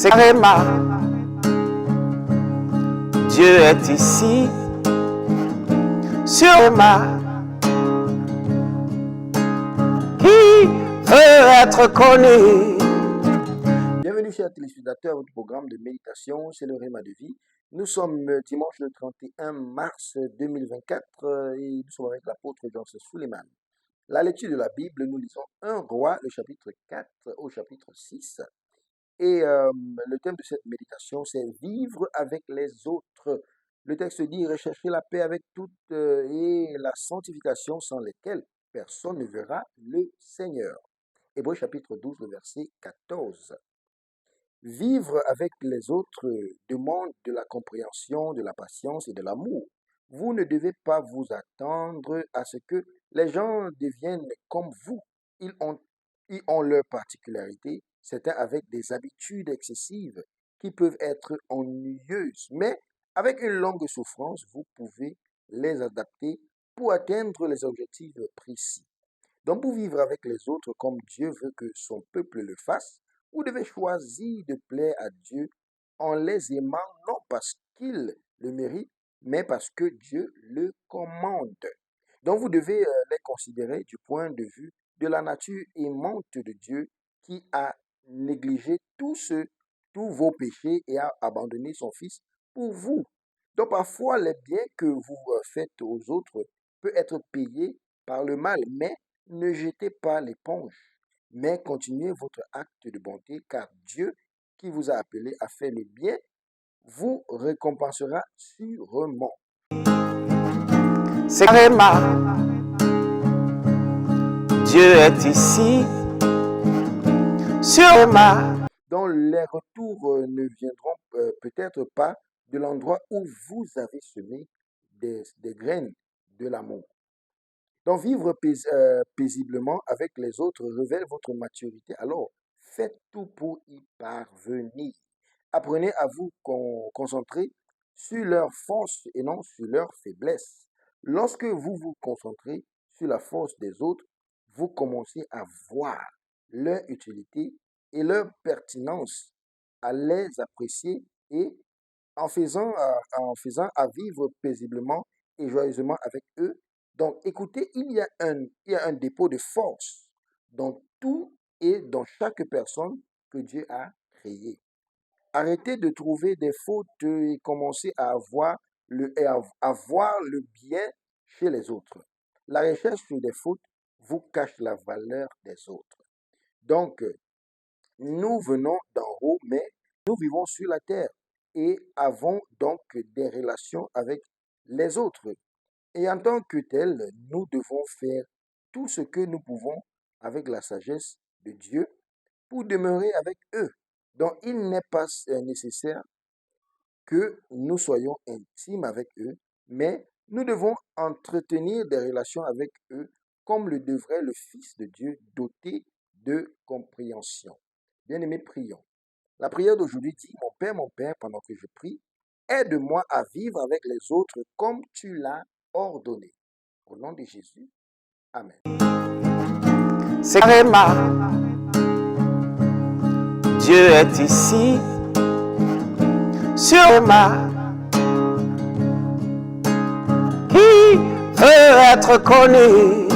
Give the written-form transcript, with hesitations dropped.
C'est Réma. Dieu est ici, sur Réma, qui veut être connu. Bienvenue chers téléspectateurs à votre programme de méditation, c'est le Réma de vie. Nous sommes dimanche le 31 mars 2024 et nous sommes avec l'apôtre Johnson Suleiman. La lecture de la Bible, nous lisons 1 Roi, le chapitre 4 au chapitre 6. Et le thème de cette méditation, c'est vivre avec les autres. Le texte dit rechercher la paix avec toutes et la sanctification sans lesquelles personne ne verra le Seigneur. Hébreux chapitre 12, le verset 14. Vivre avec les autres demande de la compréhension, de la patience et de l'amour. Vous ne devez pas vous attendre à ce que les gens deviennent comme vous. Ils ont leurs particularités, certains avec des habitudes excessives qui peuvent être ennuyeuses, mais avec une longue souffrance, vous pouvez les adapter pour atteindre les objectifs précis. Donc, pour vivre avec les autres comme Dieu veut que son peuple le fasse, vous devez choisir de plaire à Dieu en les aimant, non parce qu'ils le méritent, mais parce que Dieu le commande. Donc, vous devez les considérer du point de vue de la nature aimante de Dieu qui a négligé tous vos péchés et a abandonné son Fils pour vous. Donc, parfois, les biens que vous faites aux autres peuvent être payés par le mal, mais ne jetez pas l'éponge, mais continuez votre acte de bonté, car Dieu qui vous a appelé à faire le bien vous récompensera sûrement. C'est Réma. Dieu est ici, sur Réma. Donc les retours ne viendront peut-être pas de l'endroit où vous avez semé des graines de l'amour. Donc vivre paisiblement avec les autres révèle votre maturité. Alors faites tout pour y parvenir. Apprenez à vous concentrer sur leurs forces et non sur leurs faiblesses. Lorsque vous vous concentrez sur la force des autres, vous commencez à voir leur utilité et leur pertinence, à les apprécier et en faisant à vivre paisiblement et joyeusement avec eux. Donc, écoutez, il y a un dépôt de force dans tout et dans chaque personne que Dieu a créée. Arrêtez de trouver des fautes et commencez à voir le bien chez les autres. La recherche sur des fautes vous cache la valeur des autres. Donc, nous venons d'en haut, mais nous vivons sur la terre et avons donc des relations avec les autres. Et en tant que tel, nous devons faire tout ce que nous pouvons avec la sagesse de Dieu pour demeurer avec eux. Donc, il n'est pas nécessaire que nous soyons intimes avec eux, mais nous devons entretenir des relations avec eux comme le devrait le Fils de Dieu doté de compréhension. Bien-aimés, prions. La prière d'aujourd'hui dit, mon Père, pendant que je prie, aide-moi à vivre avec les autres comme tu l'as ordonné. Au nom de Jésus, Amen. C'est Réma. Dieu est ici, sur Réma, qui veut être connu.